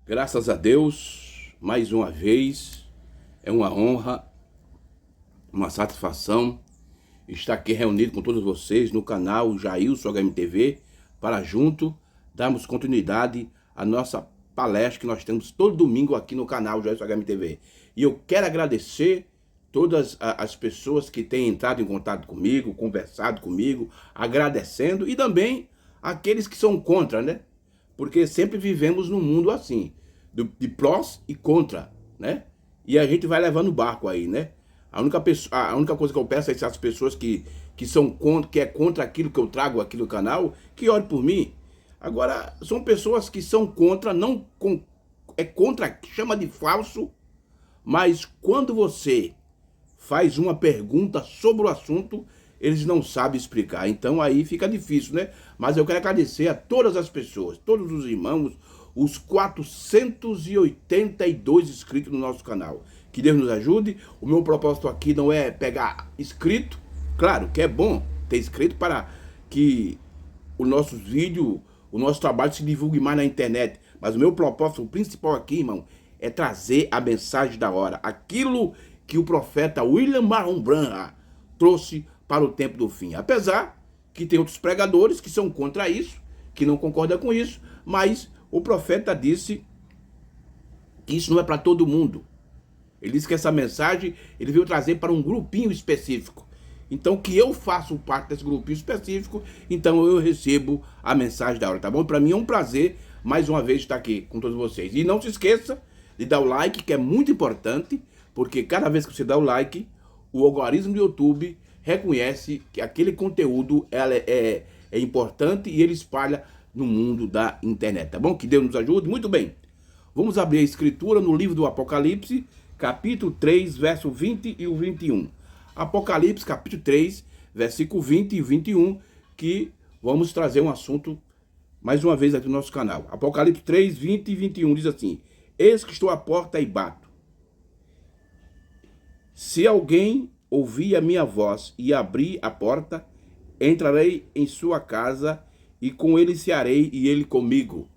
Graças a Deus, mais uma vez, é uma honra, uma satisfação estar aqui reunido com todos vocês no canal Jailson HMTV para junto darmos continuidade à nossa palestra que nós temos todo domingo aqui no canal Jailson HMTV. E eu quero agradecer todas as pessoas que têm entrado em contato comigo, conversado comigo, agradecendo, e também aqueles que são contra, né? Porque sempre vivemos num mundo assim, de prós e contra, né? E a gente vai levando o barco aí, né? A única coisa que eu peço é essas pessoas que são contra, que é contra aquilo que eu trago aqui no canal, que orem por mim. Agora, são pessoas que são contra, é contra, chama de falso, mas quando você faz uma pergunta sobre o assunto, eles não sabem explicar. Então aí fica difícil, né? Mas eu quero agradecer a todas as pessoas, todos os irmãos, os 482 inscritos no nosso canal. Que Deus nos ajude. O meu propósito aqui não é pegar inscrito. Claro que é bom ter inscrito para que os nossos vídeos, o nosso trabalho se divulgue mais na internet. Mas o meu propósito principal aqui, irmão, é trazer a mensagem da hora. Aquilo que o profeta William Marron Branham trouxe para o tempo do fim. Apesar que tem outros pregadores que são contra isso, que não concordam com isso, mas o profeta disse que isso não é para todo mundo. Ele disse que essa mensagem ele veio trazer para um grupinho específico. Então que eu faço parte desse grupinho específico, então eu recebo a mensagem da hora, tá bom? Para mim é um prazer mais uma vez estar aqui com todos vocês. E não se esqueça de dar o like, que é muito importante, porque cada vez que você dá o like, o algoritmo do YouTube reconhece que aquele conteúdo é importante e ele espalha no mundo da internet, tá bom? Que Deus nos ajude. Muito bem, vamos abrir a escritura no livro do Apocalipse, capítulo 3, verso 20 e o 21. Apocalipse, capítulo 3, versículo 20 e 21, que vamos trazer um assunto mais uma vez aqui no nosso canal. Apocalipse 3, 20 e 21 diz assim: Eis que estou à porta e bato. Se alguém ouvir a minha voz e abrir a porta, entrarei em sua casa e com ele cearei e ele comigo.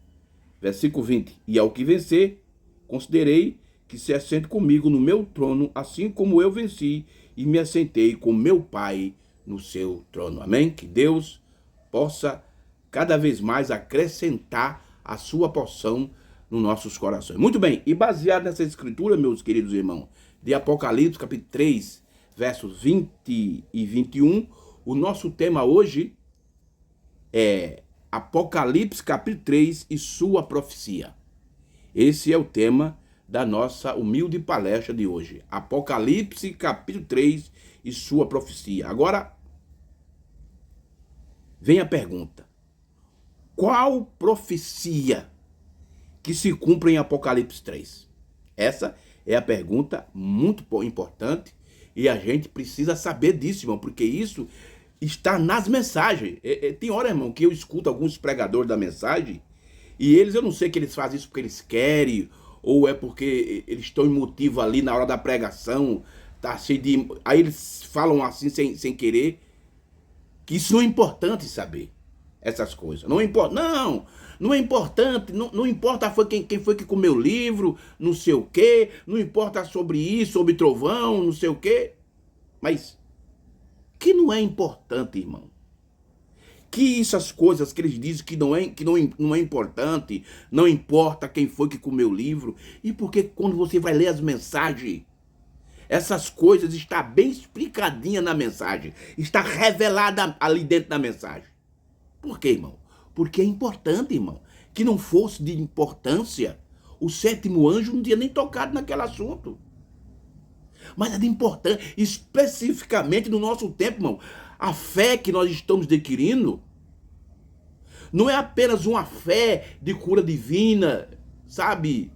Versículo 20. E ao que vencer, considerei que se assente comigo no meu trono, assim como eu venci e me assentei com meu Pai no seu trono. Amém? Que Deus possa cada vez mais acrescentar a sua porção nos nossos corações. Muito bem, e baseado nessa escritura, meus queridos irmãos, de Apocalipse, capítulo 3, versos 20 e 21, o nosso tema hoje é Apocalipse, capítulo 3 e sua profecia. Esse é o tema da nossa humilde palestra de hoje. Apocalipse, capítulo 3 e sua profecia. Agora, vem a pergunta: qual profecia que se cumpre em Apocalipse 3? Essa é a pergunta muito importante e a gente precisa saber disso, irmão, porque isso está nas mensagens. Tem hora, irmão, que eu escuto alguns pregadores da mensagem e eu não sei que eles fazem isso porque eles querem ou é porque eles estão emotivos ali na hora da pregação, tá cheio de... Aí eles falam assim sem querer, que isso não é importante saber essas coisas. Não importa, não é importante, não importa foi quem foi que comeu o livro, não sei o quê, não importa sobre isso, sobre trovão, não sei o quê. Mas que não é importante, irmão? Que essas coisas que eles dizem que não é importante, não importa quem foi que comeu o livro, e porque quando você vai ler as mensagens, essas coisas estão bem explicadinhas na mensagem, está revelada ali dentro da mensagem. Por quê, irmão? Porque é importante, irmão. Que não fosse de importância, o sétimo anjo não tinha nem tocado naquele assunto. Mas é de importância, especificamente no nosso tempo, irmão. A fé que nós estamos adquirindo não é apenas uma fé de cura divina, sabe?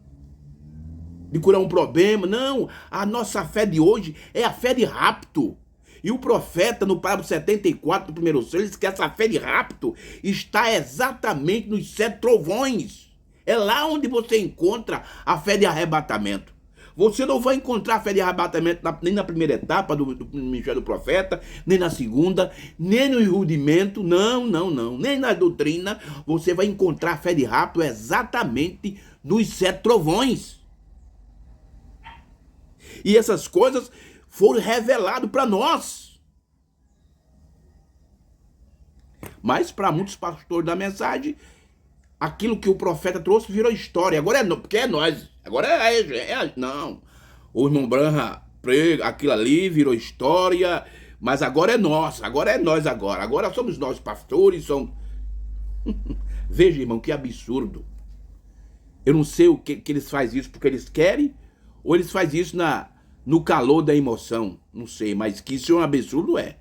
De curar um problema. Não, a nossa fé de hoje é a fé de rapto. E o profeta, no parágrafo 74 do primeiro selo, diz que essa fé de rapto está exatamente nos 7 trovões. É lá onde você encontra a fé de arrebatamento. Você não vai encontrar fé de arrebatamento nem na primeira etapa do ministério do profeta, nem na segunda, nem no rudimento, não, nem na doutrina. Você vai encontrar fé de rapto exatamente nos 7 trovões. E essas coisas foram reveladas para nós. Mas para muitos pastores da mensagem, aquilo que o profeta trouxe virou história. Agora porque é nós. Agora não. O irmão Branham prega, aquilo ali virou história, mas agora é nós. Agora é nós agora. Agora somos nós pastores, somos... Veja, irmão, que absurdo. Eu não sei o que eles fazem isso porque eles querem, ou eles fazem isso no calor da emoção. Não sei, mas que isso é um absurdo, é.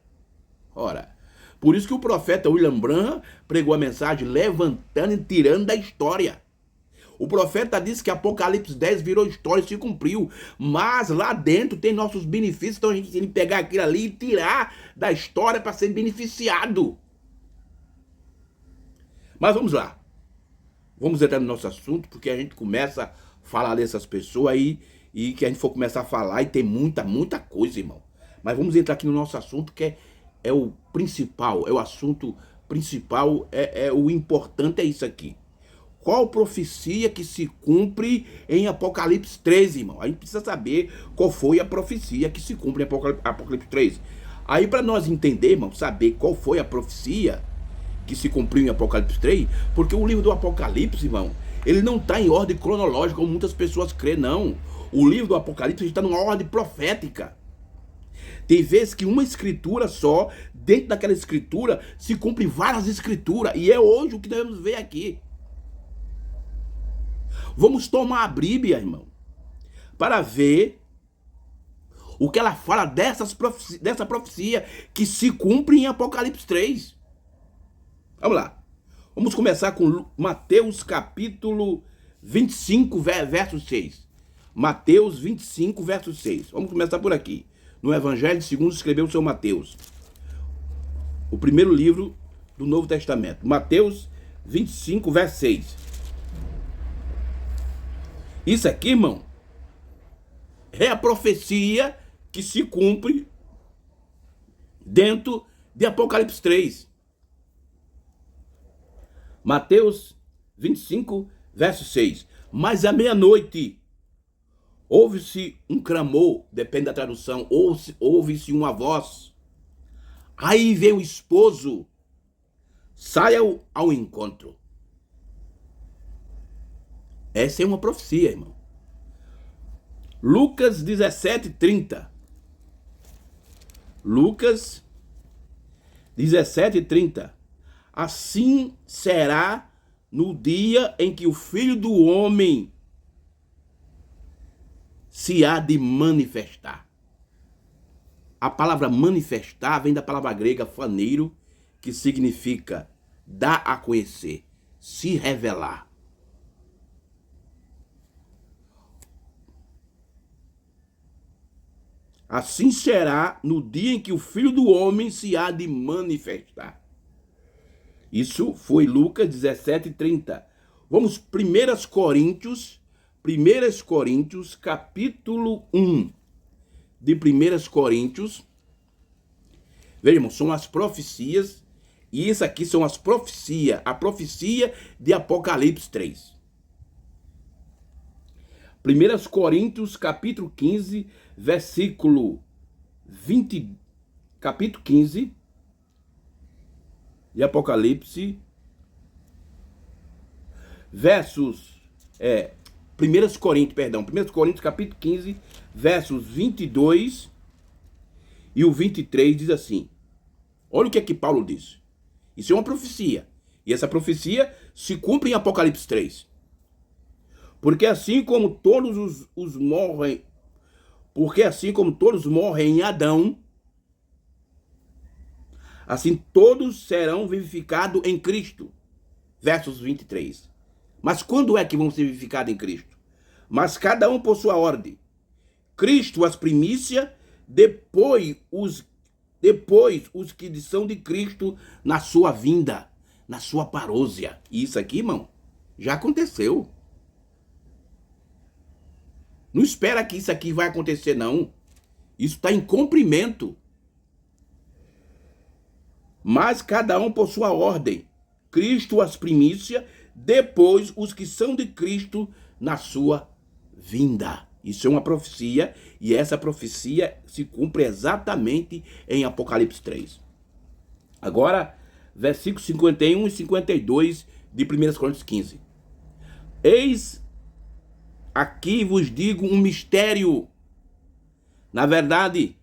Ora, por isso que o profeta William Branham pregou a mensagem levantando e tirando da história. O profeta disse que Apocalipse 10 virou história e se cumpriu. Mas lá dentro tem nossos benefícios, então a gente tem que pegar aquilo ali e tirar da história para ser beneficiado. Mas vamos lá. Vamos entrar no nosso assunto, porque a gente começa a falar dessas pessoas aí, e que a gente for começar a falar, e tem muita coisa, irmão. Mas vamos entrar aqui no nosso assunto, que é o principal, é o assunto principal, o importante é isso aqui. Qual profecia que se cumpre em Apocalipse 13, irmão? A gente precisa saber qual foi a profecia que se cumpre em Apocalipse 13. Aí para nós entender, irmão, saber qual foi a profecia que se cumpriu em Apocalipse 3, porque o livro do Apocalipse, irmão, ele não está em ordem cronológica, como muitas pessoas creem, não. O livro do Apocalipse está numa ordem profética. Tem vezes que uma escritura só, dentro daquela escritura, se cumpre várias escrituras, e é hoje o que devemos ver aqui. Vamos tomar a Bíblia, irmão, para ver o que ela fala dessa profecia que se cumpre em Apocalipse 3. Vamos lá. Vamos começar com Mateus capítulo 25, verso 6. Mateus 25, verso 6. Vamos começar por aqui. No Evangelho segundo escreveu o seu Mateus. O primeiro livro do Novo Testamento. Mateus 25, verso 6. Isso aqui, irmão, é a profecia que se cumpre dentro de Apocalipse 3. Mateus 25, verso 6. Mas à meia-noite ouve-se um clamor, depende da tradução, ouve-se uma voz. Aí vem o esposo, saia ao encontro. Essa é uma profecia, irmão. Lucas 17, 30. Lucas 17, 30. Assim será no dia em que o Filho do Homem se há de manifestar. A palavra manifestar vem da palavra grega faneiro, que significa dar a conhecer, se revelar. Assim será no dia em que o Filho do Homem se há de manifestar. Isso foi Lucas 17, 30. Vamos, 1 Coríntios, capítulo 1. De 1 Coríntios. Veja, irmão, são as profecias. E isso aqui são as profecias. A profecia de Apocalipse 3. 1 Coríntios, capítulo 15, versículo 20, capítulo 15 de Apocalipse, versos, 1 Coríntios, capítulo 15, versos 22 e o 23 diz assim, olha o que é que Paulo diz, isso é uma profecia, e essa profecia se cumpre em Apocalipse 3, porque assim como todos morrem em Adão, assim todos serão vivificados em Cristo. Versos 23. Mas quando é que vão ser vivificados em Cristo? Mas cada um por sua ordem. Cristo as primícias, depois os que são de Cristo na sua vinda, na sua parousia. E isso aqui, irmão, já aconteceu. Não espera que isso aqui vai acontecer, não. Isso está em cumprimento. Mas cada um por sua ordem. Cristo as primícias, depois os que são de Cristo na sua vinda. Isso é uma profecia, e essa profecia se cumpre exatamente em Apocalipse 3. Agora, versículos 51 e 52 de 1 Coríntios 15. Eis aqui vos digo um mistério. Na verdade,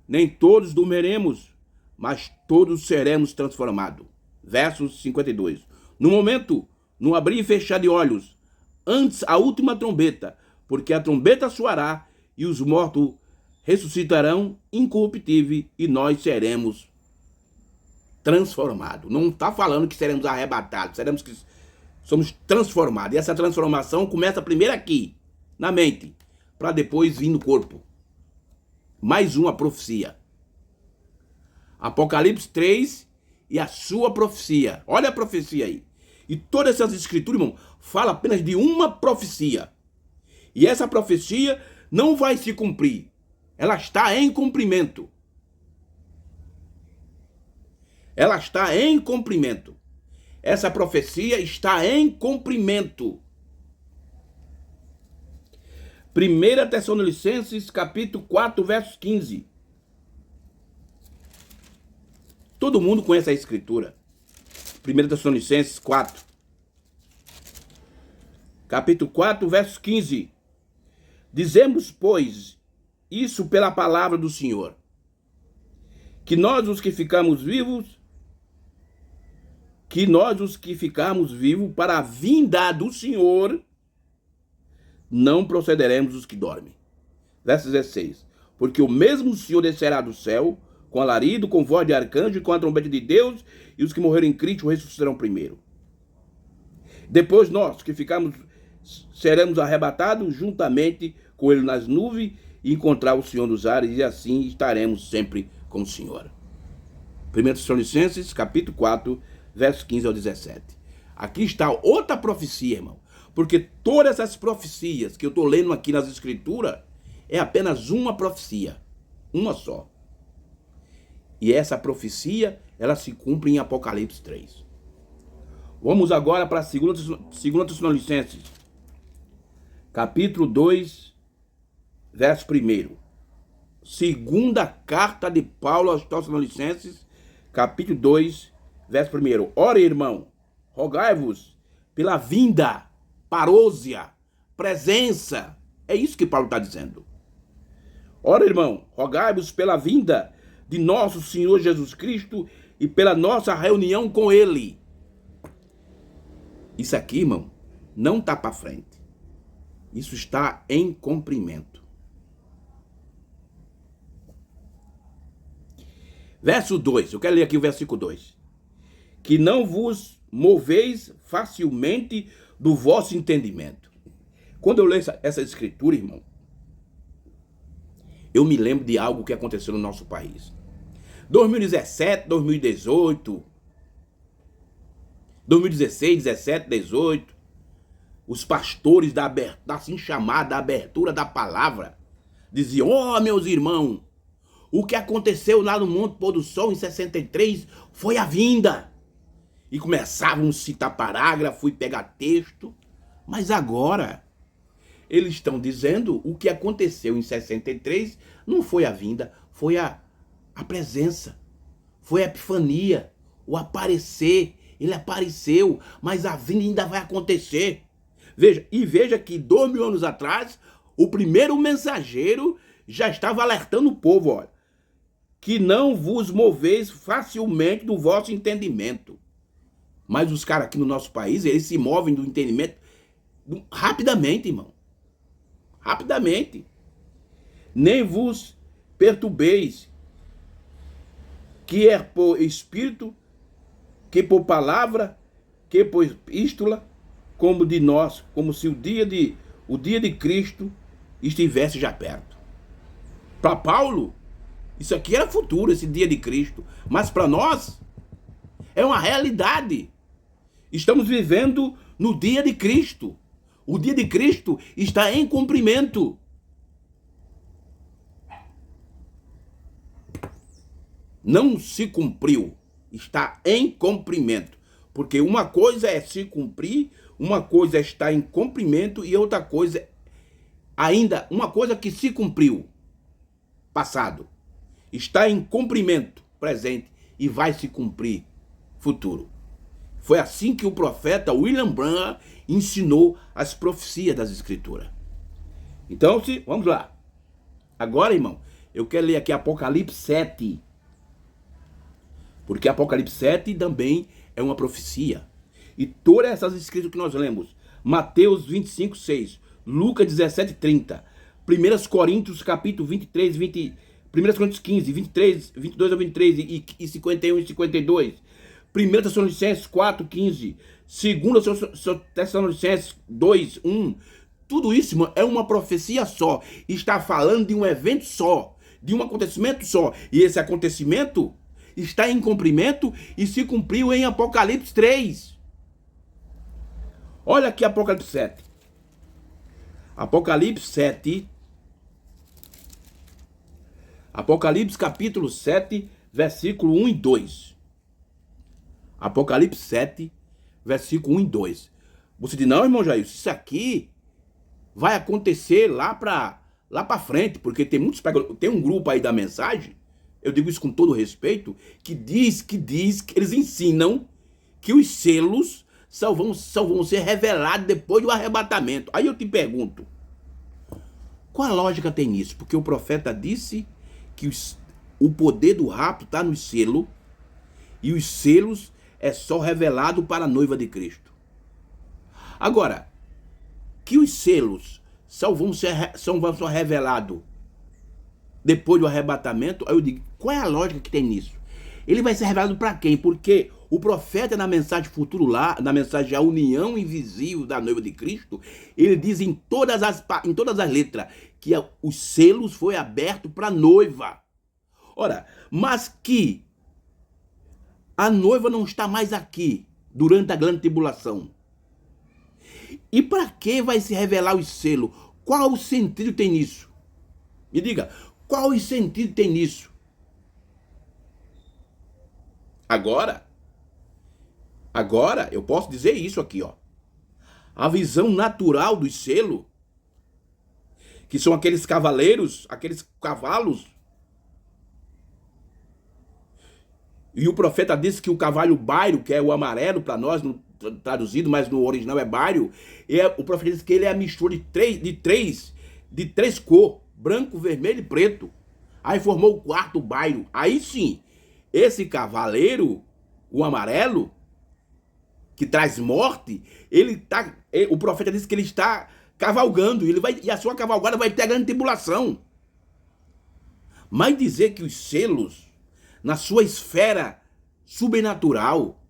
nem todos dormiremos, mas todos seremos transformados. Versos 52. No momento, no abrir e fechar de olhos, antes a última trombeta, porque a trombeta soará e os mortos ressuscitarão incorruptíveis e nós seremos transformados. Não está falando que seremos arrebatados, somos transformados. E essa transformação começa primeiro aqui, na mente, para depois vir no corpo. Mais uma profecia. Apocalipse 3 e a sua profecia. Olha a profecia aí. E todas essas escrituras, irmão, fala apenas de uma profecia. E essa profecia não vai se cumprir. Ela está em cumprimento. Ela está em cumprimento. Essa profecia está em cumprimento. 1 Tessalonicenses, capítulo 4, verso 15. Todo mundo conhece a escritura. 1 Tessalonicenses 4. Capítulo 4, verso 15. Dizemos, pois, isso pela palavra do Senhor, que nós os que ficamos vivos, para a vinda do Senhor, não procederemos os que dormem. Verso 16. Porque o mesmo Senhor descerá do céu, com alarido, com voz de arcanjo e com a trombeta de Deus, e os que morreram em Cristo ressuscitarão primeiro. Depois nós, que ficamos, seremos arrebatados juntamente com ele nas nuvens e encontrar o Senhor nos ares, e assim estaremos sempre com o Senhor. 1 Tessalonicenses, capítulo 4, verso 15 ao 17. Aqui está outra profecia, irmão. Porque todas as profecias que eu estou lendo aqui nas escrituras é apenas uma profecia. Uma só. E essa profecia, ela se cumpre em Apocalipse 3. Vamos agora para 2 Tessalonicenses, capítulo 2, verso 1. Segunda carta de Paulo aos Tessalonicenses, capítulo 2, verso 1. Ora, irmão, rogai-vos pela vinda, parousia, presença. É isso que Paulo está dizendo. Ora, irmão, rogai-vos pela vinda de nosso Senhor Jesus Cristo e pela nossa reunião com Ele. Isso aqui, irmão, não está para frente. Isso está em cumprimento. Verso 2, eu quero ler aqui o versículo 2. Que não vos moveis facilmente do vosso entendimento. Quando eu leio essa escritura, irmão, eu me lembro de algo que aconteceu no nosso país. 2017, 2018, 2016, 17, 18, os pastores da assim chamada abertura da palavra diziam: ó, meus irmãos, o que aconteceu lá no Monte Pôr do Sol em 63 foi a vinda. E começavam a citar parágrafo e pegar texto. Mas agora, eles estão dizendo o que aconteceu em 63 não foi a vinda, foi a presença, foi a epifania, o aparecer. Ele apareceu, mas a vinda ainda vai acontecer. Veja que 2000 anos atrás, o primeiro mensageiro já estava alertando o povo, olha, que não vos moveis facilmente do vosso entendimento. Mas os caras aqui no nosso país, eles se movem do entendimento rapidamente, irmão. Rapidamente. Nem vos perturbeis, que é por espírito, que por palavra, que por epístola, como de nós, como se o dia de Cristo estivesse já perto. Para Paulo, isso aqui era futuro, esse dia de Cristo. Mas para nós, é uma realidade. Estamos vivendo no dia de Cristo. O dia de Cristo está em cumprimento. não se cumpriu, está em cumprimento. Porque uma coisa é se cumprir, uma coisa é estar em cumprimento e outra coisa ainda, uma coisa que se cumpriu, passado, está em cumprimento, presente, e vai se cumprir, futuro. Foi assim que o profeta William Branham ensinou as profecias das Escrituras. Então, vamos lá. Agora, irmão, eu quero ler aqui Apocalipse 7. Porque Apocalipse 7 também é uma profecia. E todas essas escritas que nós lemos, Mateus 25, 6, Lucas 17, 30, 1 Coríntios capítulo 23, 1 Coríntios 15, 23, 22 a 23 e 51 e 52, 1 Tessalonicenses 4, 15, 2 Tessalonicenses 2, 1, tudo isso, irmão, é uma profecia só. Está falando de um evento só, de um acontecimento só. E esse acontecimento está em cumprimento e se cumpriu em Apocalipse 3. Olha aqui Apocalipse 7. Apocalipse 7. Apocalipse capítulo 7, versículo 1 e 2. Apocalipse 7, versículo 1 e 2. Você diz, não, irmão Jair, isso aqui vai acontecer lá para frente, porque tem um grupo aí da mensagem, eu digo isso com todo respeito, que eles ensinam que os selos só vão ser revelados depois do arrebatamento. Aí eu te pergunto, qual a lógica tem nisso? Porque o profeta disse que o poder do rapto está no selo, e os selos é só revelado para a noiva de Cristo. Agora, que os selos só vão ser revelados depois do arrebatamento, aí eu digo, qual é a lógica que tem nisso? Ele vai ser revelado para quem? Porque o profeta, na mensagem futuro lá, na mensagem A União Invisível da Noiva de Cristo, ele diz em todas as letras que os selos foi aberto para a noiva. Ora, mas que a noiva não está mais aqui durante a grande tribulação. E para que vai se revelar os selos? Qual o sentido tem nisso? Me diga, qual o sentido tem nisso? Agora eu posso dizer isso aqui, ó. A visão natural dos selos, que são aqueles cavaleiros, aqueles cavalos. E o profeta disse que o cavalo bairo, que é o amarelo para nós, traduzido, mas no original é bairo, o profeta disse que ele é a mistura de três cores, branco, vermelho e preto. Aí formou o quarto bairo. Aí sim, esse cavaleiro, o amarelo, que traz morte, o profeta disse que ele está cavalgando, e a sua cavalgada vai ter a grande tribulação. Mas dizer que os selos, na sua esfera sobrenatural,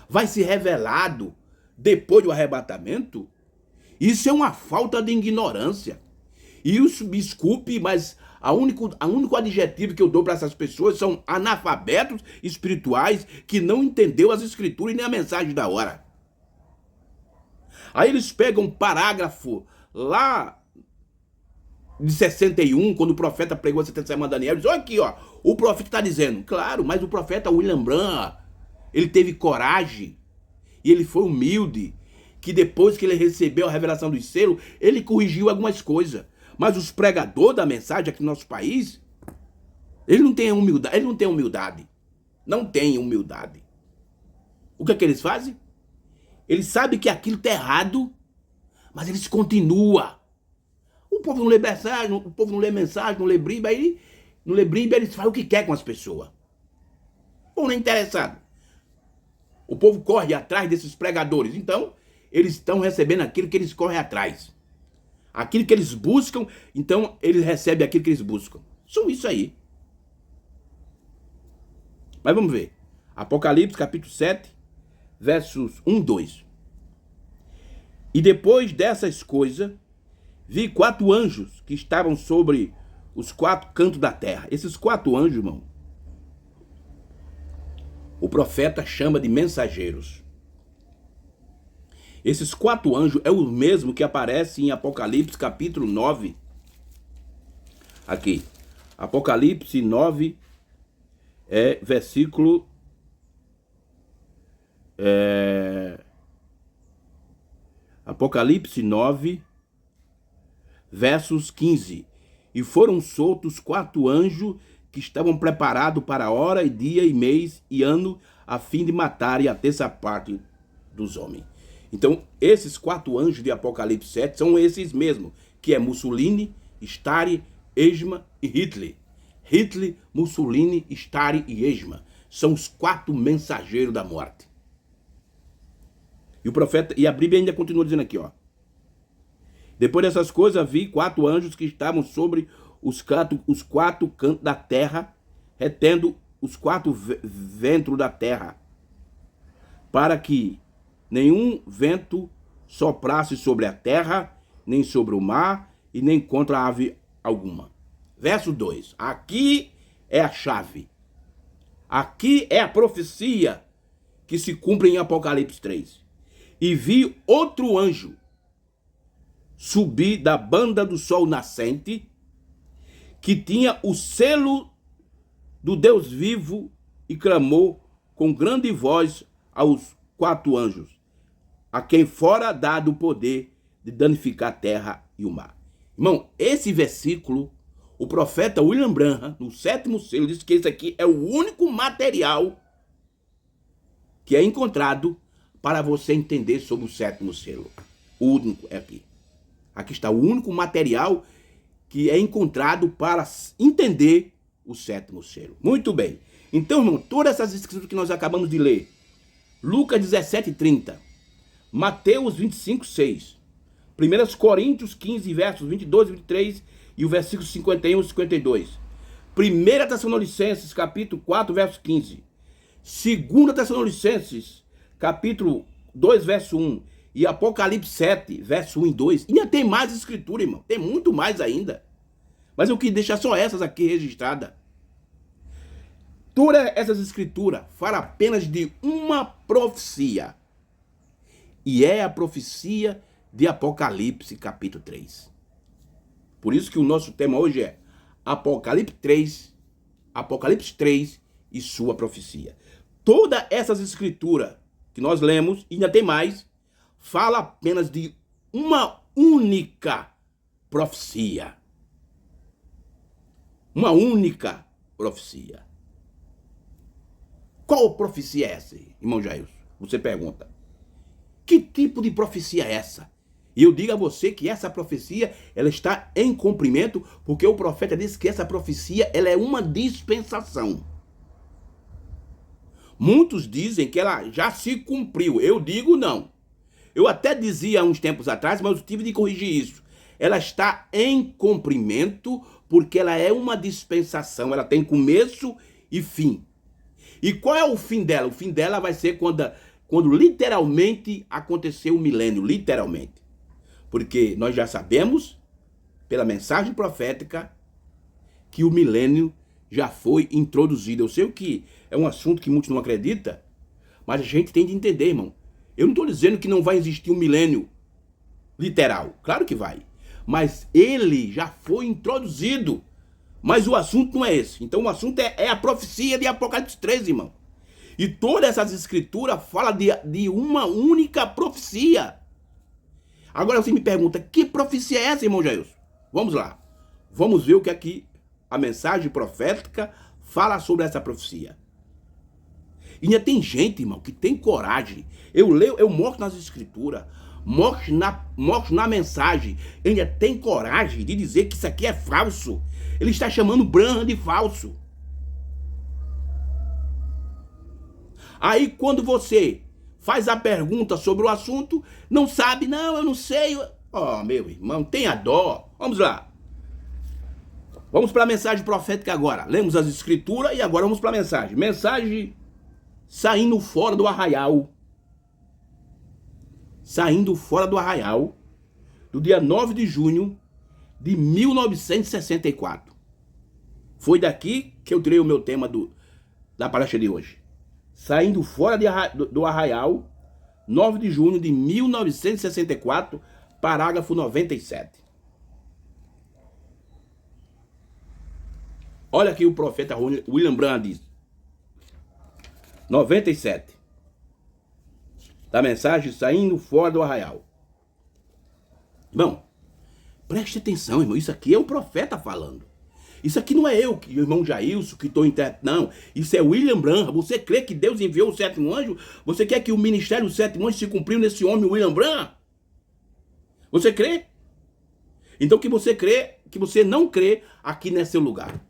vai ser revelado depois do arrebatamento, isso é uma falta de ignorância. E isso, me desculpe, mas o único adjetivo que eu dou para essas pessoas são analfabetos espirituais que não entendeu as escrituras e nem a mensagem da hora. Aí eles pegam um parágrafo lá de 61, quando o profeta pregou a 70 semanas de Daniel, diz, olha aqui, ó, o profeta está dizendo, claro, mas o profeta William Branham, ele teve coragem, e ele foi humilde, que depois que ele recebeu a revelação dos selos, ele corrigiu algumas coisas. Mas os pregadores da mensagem aqui no nosso país, eles não têm humildade, não tem humildade. O que é que eles fazem? Eles sabem que aquilo está errado, mas eles continuam. O povo não lê mensagem, não lê Bíblia, eles fazem o que quer com as pessoas. O povo não é interessado. O povo corre atrás desses pregadores. Então, eles estão recebendo aquilo que eles correm atrás. Aquilo que eles buscam, então eles recebem aquilo que eles buscam. São isso aí. Mas vamos ver. Apocalipse capítulo 7, versos 1, 2. E depois dessas coisas, vi 4 anjos que estavam sobre os 4 cantos da terra. Esses 4 anjos, irmão, o profeta chama de mensageiros. Esses 4 anjos é o mesmo que aparece em Apocalipse capítulo 9. Aqui. Apocalipse 9, versículo Apocalipse 9, versos 15. E foram soltos 4 anjos que estavam preparados para hora e dia e mês e ano, a fim de matarem a terça parte dos homens. Então, esses 4 anjos de Apocalipse 7 são esses mesmos, que é Mussolini, Stalin, Eichmann e Hitler. Hitler, Mussolini, Stalin e Eichmann são os 4 mensageiros da morte. E o profeta, e a Bíblia ainda continua dizendo aqui, ó. Depois dessas coisas, vi 4 anjos que estavam sobre os 4 cantos da terra, retendo os 4 ventos da terra, para que nenhum vento soprasse sobre a terra, nem sobre o mar, e nem contra a ave alguma. Verso 2. Aqui é a chave. Aqui é a profecia que se cumpre em Apocalipse 3. E vi outro anjo subir da banda do sol nascente, que tinha o selo do Deus vivo, e clamou com grande voz aos 4 anjos, a quem fora dado o poder de danificar a terra e o mar. Irmão, esse versículo, o profeta William Branham, no 7º selo, diz que esse aqui é o único material que é encontrado para você entender sobre o 7º selo. O único é aqui. Aqui está o único material que é encontrado para entender o 7º selo. Muito bem. Então, irmão, todas essas escrituras que nós acabamos de ler, Lucas 17:30, Mateus 25:6, 1 Coríntios 15, versos 22 e 23 e o versículo 51 e 52, 1 Tessalonicenses, capítulo 4, verso 15, 2 Tessalonicenses, capítulo 2, verso 1, e Apocalipse 7, verso 1 e 2. E ainda tem mais escritura, irmão. Tem muito mais ainda. Mas eu quis deixar só essas aqui registradas. Todas essas escrituras falam apenas de uma profecia. E é a profecia de Apocalipse, capítulo 3. Por isso que o nosso tema hoje é Apocalipse 3 e sua profecia. Todas essas escrituras que nós lemos, e ainda tem mais, fala apenas de uma única profecia. Uma única profecia. Qual profecia é essa, irmão Jair? Você pergunta. Que tipo de profecia é essa? E eu digo a você que essa profecia, ela está em cumprimento, porque o profeta disse que essa profecia, ela é uma dispensação. Muitos dizem que ela já se cumpriu. Eu digo não. Eu até dizia há uns tempos atrás, mas eu tive de corrigir isso. Ela está em cumprimento porque ela é uma dispensação. Ela tem começo e fim. E qual é o fim dela? O fim dela vai ser quando literalmente aconteceu o milênio. Literalmente. Porque nós já sabemos, pela mensagem profética, que o milênio já foi introduzido. Eu sei que é um assunto que muitos não acreditam, mas a gente tem de entender, irmão. Eu não estou dizendo que não vai existir um milênio literal. Claro que vai. Mas ele já foi introduzido. Mas o assunto não é esse. Então o assunto é a profecia de Apocalipse 3, irmão. E todas essas escrituras falam de uma única profecia. Agora você me pergunta, que profecia é essa, irmão Jair? Vamos lá. Vamos ver o que aqui a mensagem profética fala sobre essa profecia. E ainda tem gente, irmão, que tem coragem. Eu leio, eu mostro nas escrituras, mostro na mensagem. Ainda tem coragem de dizer que isso aqui é falso. Ele está chamando Branham de falso. Aí quando você faz a pergunta sobre o assunto, não sabe, não, eu não sei. Ó, meu irmão, tenha dó. Vamos lá. Vamos para a mensagem profética agora. Lemos as escrituras e agora vamos para a mensagem. Mensagem saindo fora do arraial. Saindo fora do arraial, do dia 9 de junho de 1964. Foi daqui que eu tirei o meu tema da palestra de hoje. Saindo fora do arraial, 9 de junho de 1964, parágrafo 97. Olha aqui o profeta William Branham diz. 97. Da mensagem saindo fora do arraial. Irmão, preste atenção, irmão. Isso aqui é o profeta falando. Isso aqui não é eu, o irmão Jailson, que estou não. Isso é William Branham. Você crê que Deus enviou o sétimo anjo? Você quer que o ministério do sétimo anjo se cumpriu nesse homem, William Branham? Você crê? Então que você não crê, aqui não é seu lugar.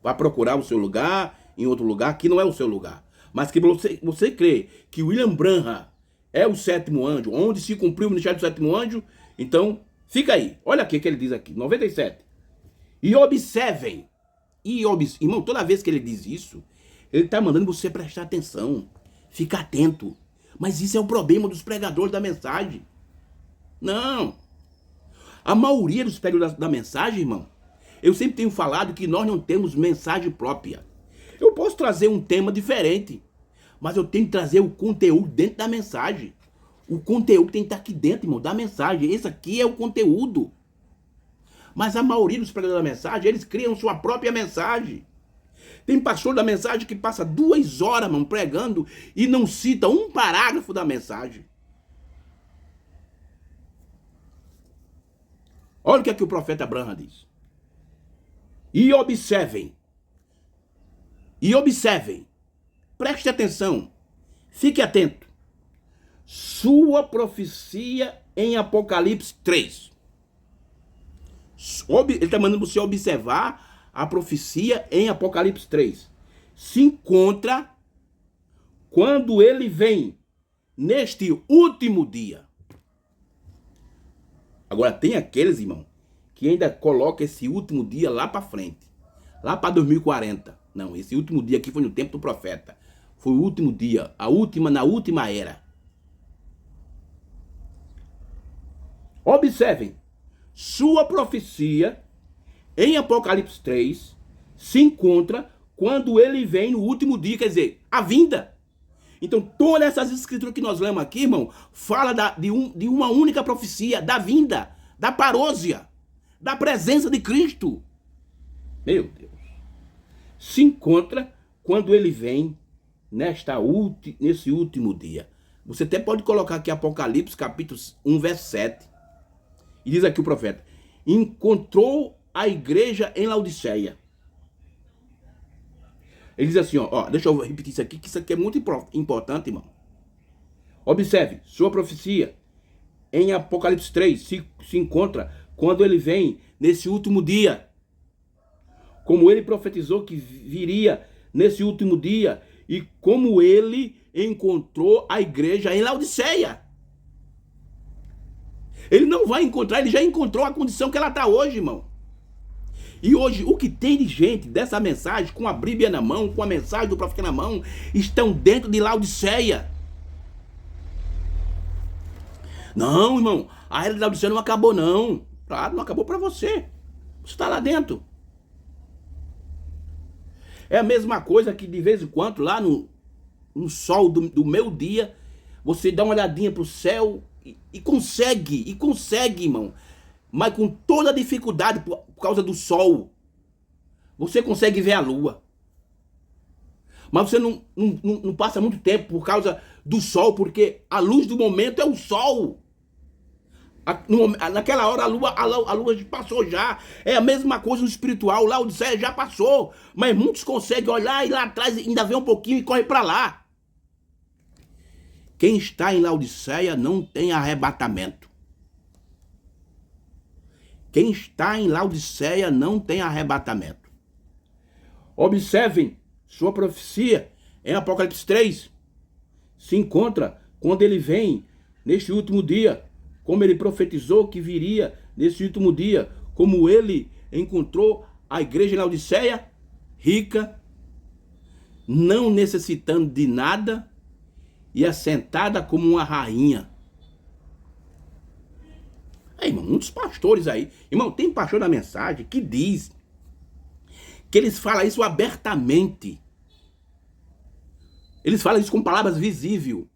Vá procurar o seu lugar em outro lugar, que não é o seu lugar. Mas que você crê que William Branham é o sétimo anjo, onde se cumpriu o ministério do sétimo anjo, então fica aí. Olha aqui o que ele diz aqui, 97. E observem. Irmão, toda vez que ele diz isso, ele está mandando você prestar atenção. Fica atento. Mas isso é o problema dos pregadores da mensagem. Não. A maioria dos pregadores da mensagem, irmão, eu sempre tenho falado que nós não temos mensagem própria. Eu posso trazer um tema diferente, mas eu tenho que trazer o conteúdo dentro da mensagem. O conteúdo tem que estar aqui dentro, irmão, da mensagem. Esse aqui é o conteúdo. Mas a maioria dos pregadores da mensagem, eles criam sua própria mensagem. Tem pastor da mensagem que passa 2 horas, mano, pregando e não cita um parágrafo da mensagem. Olha o que é que o profeta Branham diz. E observem. Preste atenção. Fique atento. Sua profecia em Apocalipse 3. Ele está mandando você observar a profecia em Apocalipse 3. Se encontra quando ele vem neste último dia. Agora tem aqueles, irmão, que ainda colocam esse último dia lá para frente. Lá para 2040. Não, esse último dia aqui foi no tempo do profeta. Foi o último dia, na última era. Observem. Sua profecia em Apocalipse 3 se encontra quando ele vem no último dia, quer dizer, a vinda. Então, todas essas escrituras que nós lemos aqui, irmão, fala de uma única profecia, da vinda, da parousia, da presença de Cristo. Meu Deus. Se encontra quando ele vem nesse último dia. Você até pode colocar aqui Apocalipse, capítulo 1, verso 7. E diz aqui o profeta: encontrou a igreja em Laodiceia. Ele diz assim, ó, deixa eu repetir isso aqui, que isso aqui é muito importante, irmão. Observe, sua profecia em Apocalipse 3 se encontra quando ele vem nesse último dia. Como ele profetizou que viria nesse último dia e como ele encontrou a igreja em Laodiceia. Ele não vai encontrar, ele já encontrou a condição que ela está hoje, irmão. E hoje, o que tem de gente dessa mensagem, com a Bíblia na mão, com a mensagem do profeta na mão, estão dentro de Laodiceia. Não, irmão, a era de Laodiceia não acabou, não. Claro, não acabou para você. Você está lá dentro. É a mesma coisa que de vez em quando, lá no sol do meu dia, você dá uma olhadinha para o céu e consegue, irmão. Mas com toda a dificuldade por causa do sol, você consegue ver a lua. Mas você não passa muito tempo por causa do sol, porque a luz do momento é o sol. Naquela hora a lua passou já. É a mesma coisa no espiritual. Lá o céu já passou. Mas muitos conseguem olhar e lá atrás ainda vê um pouquinho e corre para lá. Quem está em Laodiceia não tem arrebatamento. Quem está em Laodiceia não tem arrebatamento. Observem sua profecia em Apocalipse 3. Se encontra quando ele vem neste último dia, como ele profetizou que viria nesse último dia, como ele encontrou a igreja em Laodiceia, rica, não necessitando de nada, e assentada como uma rainha. Irmão, muitos pastores aí. Irmão, tem pastor na mensagem que diz que eles falam isso abertamente. Eles falam isso com palavras visíveis.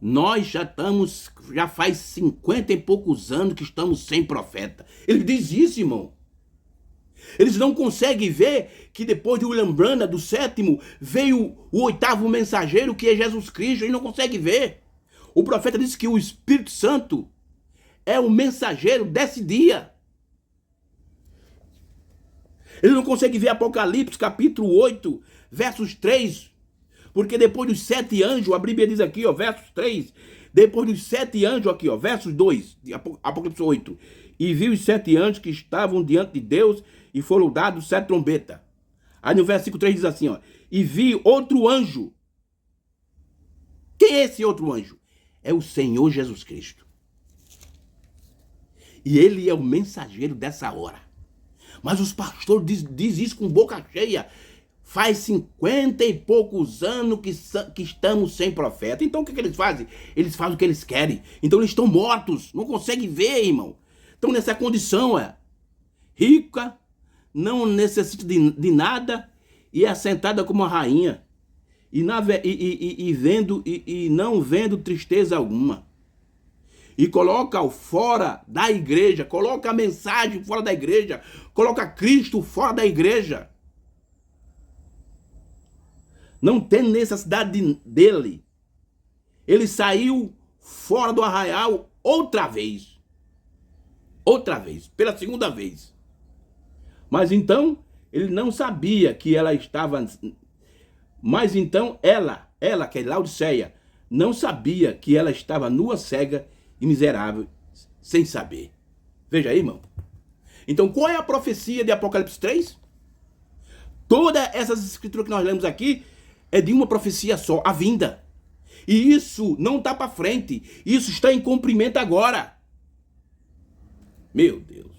Nós já faz 50 e poucos anos que estamos sem profeta. Ele diz isso, irmão. Eles não conseguem ver que depois de William Branham, do sétimo, veio o oitavo mensageiro, que é Jesus Cristo. Eles não conseguem ver. O profeta disse que o Espírito Santo é o mensageiro desse dia. Eles não conseguem ver Apocalipse, capítulo 8, versos 3. Porque depois dos 7 anjos, a Bíblia diz aqui, ó, versos 3. Depois dos 7 anjos aqui, ó, versos 2, Apocalipse 8. E viu os 7 anjos que estavam diante de Deus e foram dados 7 trombetas. Aí no versículo 3 diz assim, ó. E vi outro anjo. Quem é esse outro anjo? É o Senhor Jesus Cristo. E ele é o mensageiro dessa hora. Mas os pastores diz isso com boca cheia. Faz 50 e poucos anos que estamos sem profeta. Então o que eles fazem? Eles fazem o que eles querem. Então eles estão mortos. Não conseguem ver, irmão. Estão nessa condição, rica, não necessita de nada e é assentada como uma rainha. E não vendo tristeza alguma. E coloca fora da igreja, coloca a mensagem fora da igreja, coloca Cristo fora da igreja. Não tem necessidade dele. Ele saiu fora do arraial outra vez. Outra vez, pela segunda vez. Mas então, ele não sabia que ela estava... Mas então, ela, que é Laodiceia, não sabia que ela estava nua, cega e miserável, sem saber. Veja aí, irmão. Então, qual é a profecia de Apocalipse 3? Todas essas escrituras que nós lemos aqui é de uma profecia só, a vinda. E isso não está para frente. Isso está em cumprimento agora. Meu Deus.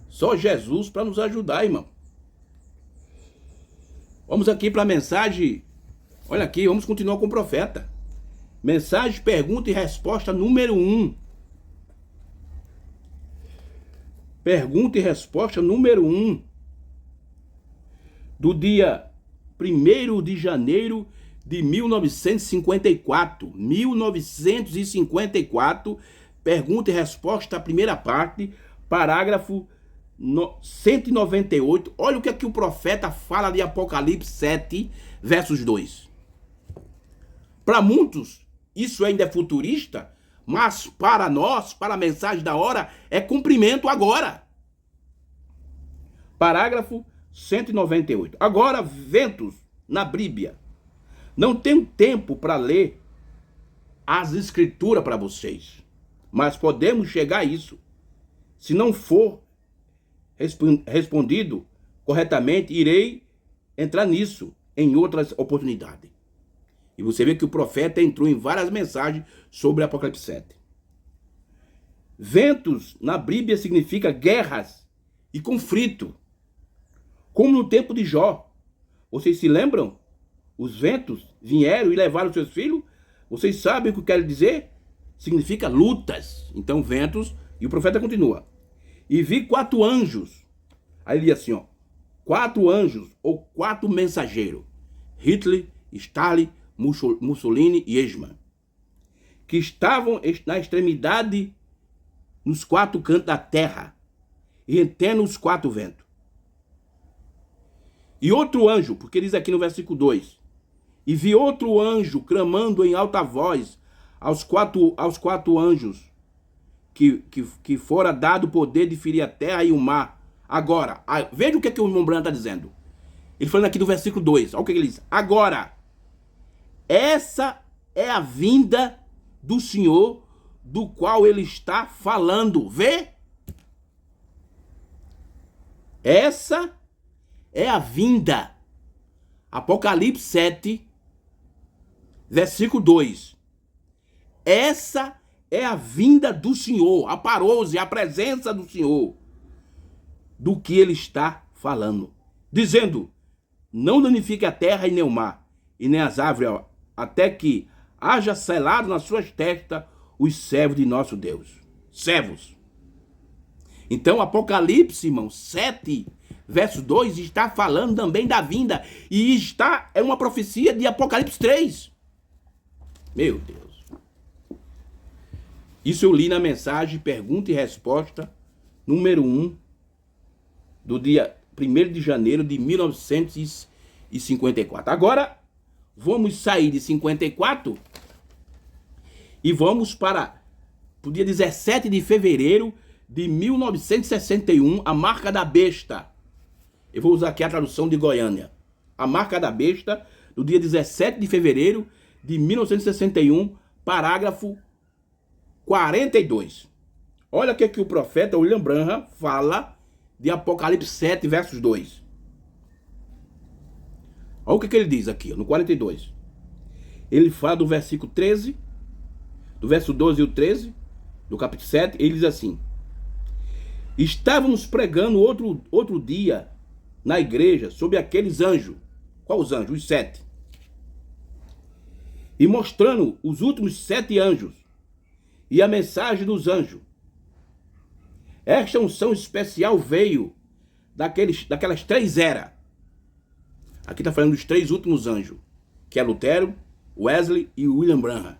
Só Jesus para nos ajudar, irmão. Vamos aqui para a mensagem. Olha aqui, vamos continuar com o profeta. Mensagem, pergunta e resposta número 1. Pergunta e resposta número 1. Do dia 1º de janeiro de 1954. 1954. Pergunta e resposta, primeira parte, parágrafo 198. Olha o que aqui o profeta fala de Apocalipse 7, versos 2. Para muitos, isso ainda é futurista, mas para nós, para a mensagem da hora, é cumprimento agora. Parágrafo 198. Agora, ventos na Bíblia. Não tenho tempo para ler as escrituras para vocês, mas podemos chegar a isso. Se não for respondido corretamente, irei entrar nisso em outras oportunidades. E você vê que o profeta entrou em várias mensagens sobre Apocalipse 7. Ventos na Bíblia significa guerras e conflito, como no tempo de Jó. Vocês se lembram? Os ventos vieram e levaram seus filhos. Vocês sabem o que quer dizer? Significa lutas. Então ventos, e o profeta continua. E vi 4 anjos. Aí ele diz assim, 4 anjos ou 4 mensageiros. Hitler, Stalin, Mussolini e Eichmann, que estavam na extremidade nos 4 cantos da terra e retendo os 4 ventos. E outro anjo, porque diz aqui no versículo 2, e vi outro anjo clamando em alta voz aos quatro anjos que fora dado o poder de ferir a terra e o mar. Agora, veja o que o irmão Branham está dizendo. Ele falando aqui do versículo 2, olha o que ele diz. Agora, essa é a vinda do Senhor, do qual ele está falando. Vê? Essa é a vinda. Apocalipse 7, versículo 2. Essa é a vinda do Senhor, a parose, a presença do Senhor, do que ele está falando. Dizendo, não danifique a terra e nem o mar, e nem as árvores, até que haja selado nas suas testas os servos de nosso Deus. Servos. Então, Apocalipse, irmão, 7, verso 2, está falando também da vinda. E é uma profecia de Apocalipse 3. Meu Deus. Isso eu li na mensagem, pergunta e resposta, número 1. do dia 1º de janeiro de 1954. Agora, vamos sair de 54 e vamos para o dia 17 de fevereiro de 1961, a marca da besta. Eu vou usar aqui a tradução de Goiânia. A marca da besta, do dia 17 de fevereiro de 1961, parágrafo 42. Olha o que o profeta William Branham fala de Apocalipse 7, versos 2. Olha o que ele diz aqui, no 42. Ele fala do versículo 13, do verso 12 e o 13, do capítulo 7, ele diz assim: estávamos pregando outro dia na igreja sobre aqueles anjos. Qual os anjos? Os 7. E mostrando os últimos 7 anjos e a mensagem dos anjos. Esta unção especial veio daquelas 3 eras. Aqui está falando dos 3 últimos anjos, que é Lutero, Wesley e William Branham.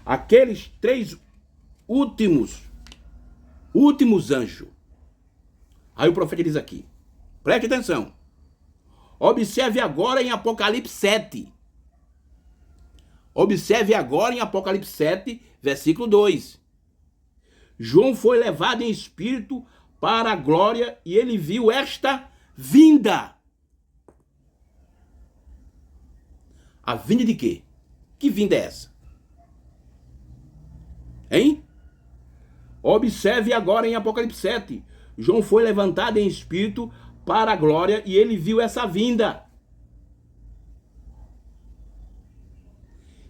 Aqueles 3 últimos anjos. Aí o profeta diz aqui, preste atenção. Observe agora em Apocalipse 7. Observe agora em Apocalipse 7, versículo 2. João foi levado em espírito para a glória e ele viu esta vinda. A vinda de quê? Que vinda é essa? Hein? Observe agora em Apocalipse 7. João foi levantado em espírito para a glória e ele viu essa vinda.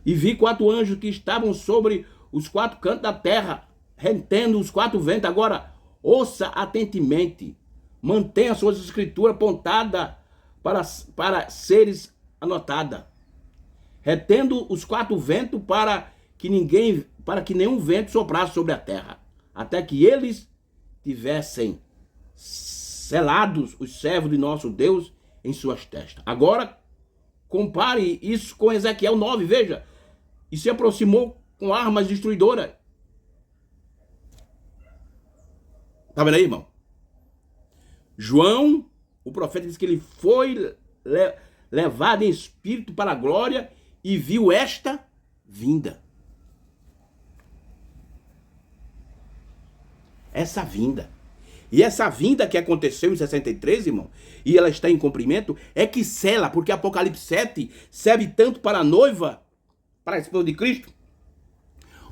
E vi 4 anjos que estavam sobre os 4 cantos da terra, retendo os 4 ventos. Agora, ouça atentamente. Mantenha suas escrituras apontadas para seres anotadas. Retendo os 4 ventos para que nenhum vento soprasse sobre a terra, até que eles tivessem selados os servos de nosso Deus em suas testas. Agora, compare isso com Ezequiel 9, veja. E se aproximou com armas destruidoras. Tá vendo aí, irmão? João, o profeta, diz que ele foi levado em espírito para a glória e viu esta vinda. Essa vinda. E essa vinda que aconteceu em 63, irmão, e ela está em cumprimento, é que sela, porque Apocalipse 7 serve tanto para a noiva, para a esposa de Cristo,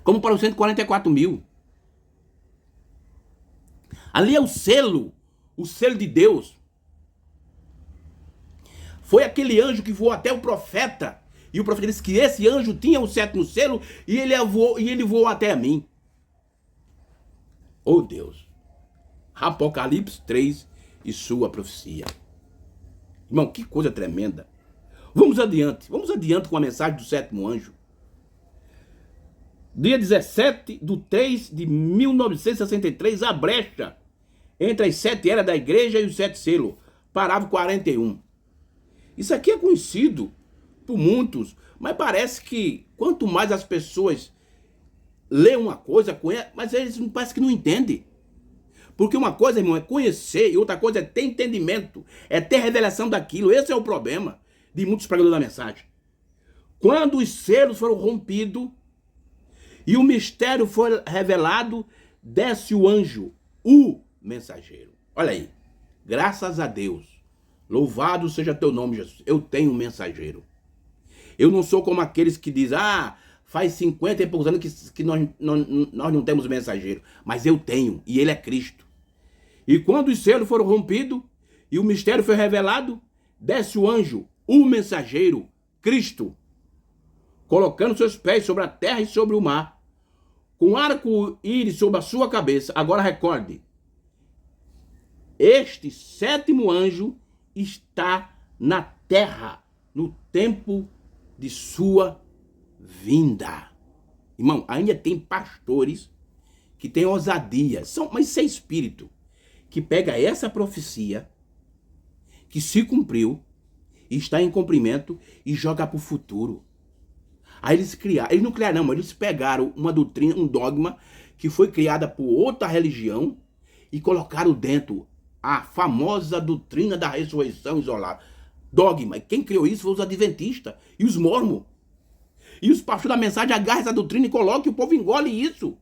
como para os 144 mil. Ali é o selo de Deus. Foi aquele anjo que voou até o profeta, e o profeta disse que esse anjo tinha o 7º selo, e ele voou até a mim. Oh Deus. Apocalipse 3 e sua profecia. Irmão, que coisa tremenda. Vamos adiante com a mensagem do 7º anjo. Dia 17 de 3 de 1963, a brecha entre as 7 eras da igreja e os 7 selos. Parágrafo 41. Isso aqui é conhecido por muitos, mas parece que quanto mais as pessoas lêem uma coisa, mas eles parece que não entendem. Porque uma coisa, irmão, é conhecer e outra coisa é ter entendimento, é ter revelação daquilo. Esse é o problema de muitos pregadores da mensagem. Quando os selos foram rompidos e o mistério foi revelado, desce o anjo, o mensageiro. Olha aí, graças a Deus, louvado seja teu nome, Jesus. Eu tenho um mensageiro. Eu não sou como aqueles que dizem, faz 50 e poucos anos que nós não temos mensageiro. Mas eu tenho, e ele é Cristo. E quando os selos foram rompidos e o mistério foi revelado, desce o anjo, o mensageiro, Cristo, colocando seus pés sobre a terra e sobre o mar, com arco-íris sobre a sua cabeça. Agora recorde, este 7º anjo está na terra, no tempo de sua vinda. Irmão, ainda tem pastores que têm ousadia, mas isso é espírito, que pega essa profecia que se cumpriu e está em cumprimento e joga para o futuro. Aí eles não criaram, mas eles pegaram uma doutrina, um dogma que foi criada por outra religião e colocaram dentro a famosa doutrina da ressurreição isolada. Dogma. Quem criou isso foi os adventistas e os mormons. E os pastores da mensagem agarram essa doutrina e colocam e o povo engole isso.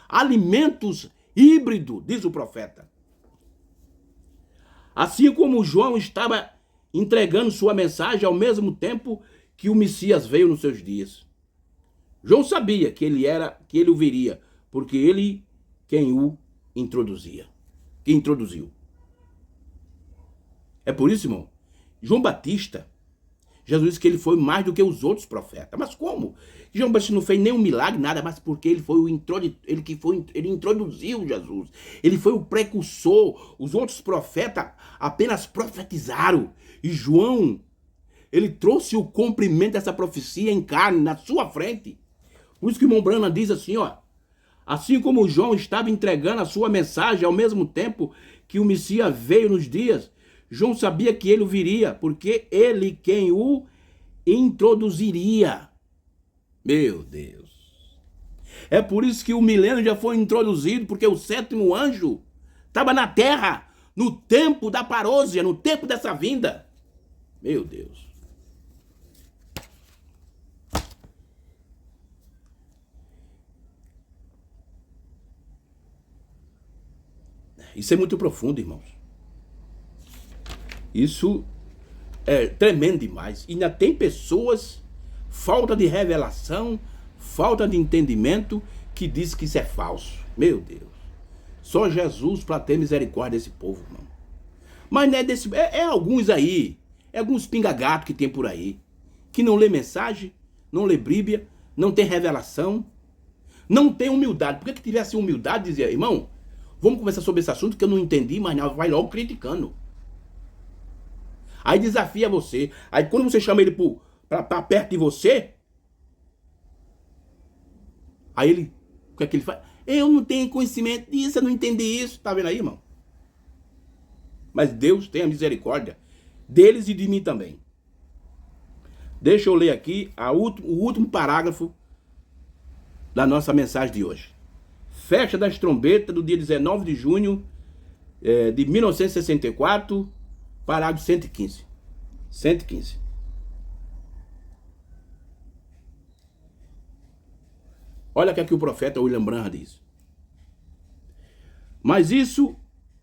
Alimentos híbridos, diz o profeta. Assim como João estava entregando sua mensagem ao mesmo tempo que o Messias veio nos seus dias. João sabia que ele o viria, porque ele quem o introduzia. Que introduziu. É por isso, irmão, João Batista, Jesus disse que ele foi mais do que os outros profetas. Mas como? João Batista não fez nenhum milagre, nada, mas porque ele foi ele introduziu Jesus. Ele foi o precursor. Os outros profetas apenas profetizaram. E João, ele trouxe o cumprimento dessa profecia em carne, na sua frente. Por isso que o irmão Branham diz assim, ó. Assim como João estava entregando a sua mensagem ao mesmo tempo que o Messias veio nos dias, João sabia que ele viria, porque ele quem o introduziria. Meu Deus. É por isso que o milênio já foi introduzido, porque o sétimo anjo estava na terra, no tempo da parousia, no tempo dessa vinda. Meu Deus. Isso é muito profundo, irmãos. Isso é tremendo demais. E ainda tem pessoas, falta de revelação, falta de entendimento, que diz que isso é falso. Meu Deus. Só Jesus para ter misericórdia desse povo, irmão. Mas não é desse. É alguns aí. É alguns pinga-gato que tem por aí. Que não lê mensagem, não lê Bíblia, não tem revelação, não tem humildade. Por que tivesse humildade, dizia, irmão, vamos conversar sobre esse assunto que eu não entendi, mas não, vai logo criticando. Aí desafia você. Aí quando você chama ele para estar perto de você, aí ele, o que é que ele faz? Eu não tenho conhecimento disso, eu não entendi isso. Tá vendo aí, irmão? Mas Deus tem a misericórdia deles e de mim também. Deixa eu ler aqui o último parágrafo da nossa mensagem de hoje. Festa das trombetas do dia 19 de junho de 1964, parágrafo 115. 115. Olha o que aqui o profeta William Branham diz. Mas isso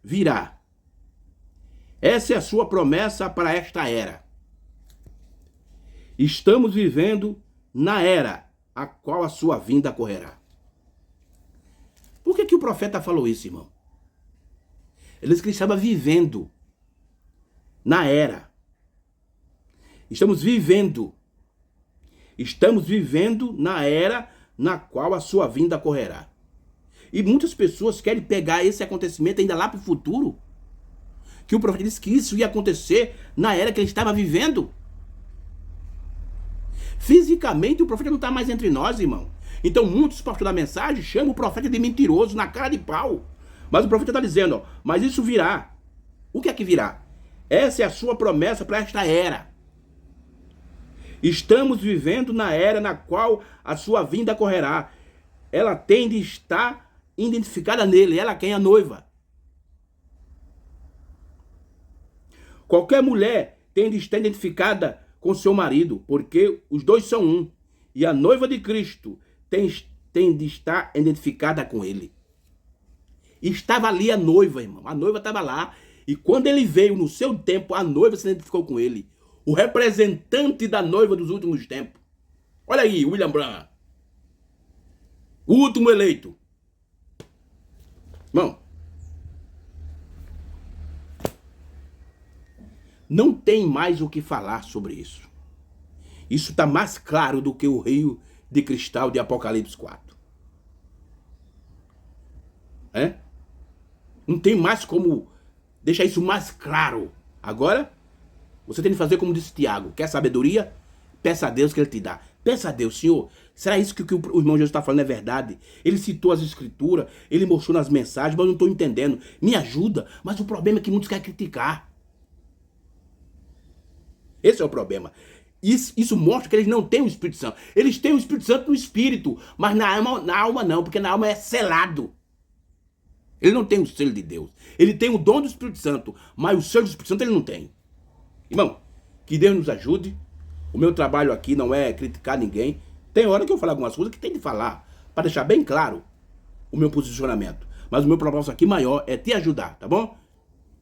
virá. Essa é a sua promessa para esta era. Estamos vivendo na era a qual a sua vinda correrá. Por que o profeta falou isso, irmão? Ele disse que ele estava vivendo na era. Estamos vivendo na era na qual a sua vinda correrá. E muitas pessoas querem pegar esse acontecimento ainda lá para o futuro. Que o profeta disse que isso ia acontecer na era que ele estava vivendo. Fisicamente o profeta não está mais entre nós, irmão. Então muitos pastores da mensagem chamam o profeta de mentiroso, na cara de pau. Mas o profeta está dizendo, ó, mas isso virá. O que é que virá? Essa é a sua promessa para esta era. Estamos vivendo na era na qual a sua vinda correrá. Ela tem de estar identificada nele. Ela quem é a noiva. Qualquer mulher tem de estar identificada com seu marido, porque os dois são um. E a noiva de Cristo tem de estar identificada com ele. Estava ali a noiva, irmão. A noiva estava lá. E quando ele veio no seu tempo, a noiva se identificou com ele. O representante da noiva dos últimos tempos. Olha aí, William Branham. O último eleito. Irmão, não tem mais o que falar sobre isso. Isso está mais claro do que o rio de cristal de Apocalipse 4. É? Não tem mais como deixar isso mais claro. Agora, você tem que fazer como disse Tiago. Quer sabedoria? Peça a Deus que ele te dá. Peça a Deus, Senhor, será isso que o irmão Jesus está falando é verdade? Ele citou as escrituras, ele mostrou nas mensagens, mas eu não estou entendendo. Me ajuda, mas o problema é que muitos querem criticar. Esse é o problema. Isso mostra que eles não têm o Espírito Santo. Eles têm o Espírito Santo no Espírito, mas na alma não, porque na alma é selado. Ele não tem o selo de Deus. Ele tem o dom do Espírito Santo, mas o selo do Espírito Santo ele não tem. Irmão, que Deus nos ajude. O meu trabalho aqui não é criticar ninguém. Tem hora que eu falo algumas coisas que tem de falar, para deixar bem claro o meu posicionamento. Mas o meu propósito aqui maior é te ajudar, tá bom?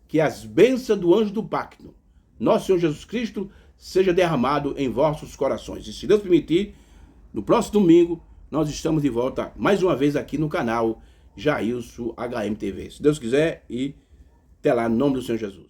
Que as bênçãos do anjo do pacto, nosso Senhor Jesus Cristo, seja derramado em vossos corações. E se Deus permitir, no próximo domingo, nós estamos de volta mais uma vez aqui no canal Jailson HMTV. Se Deus quiser, e até lá, em nome do Senhor Jesus.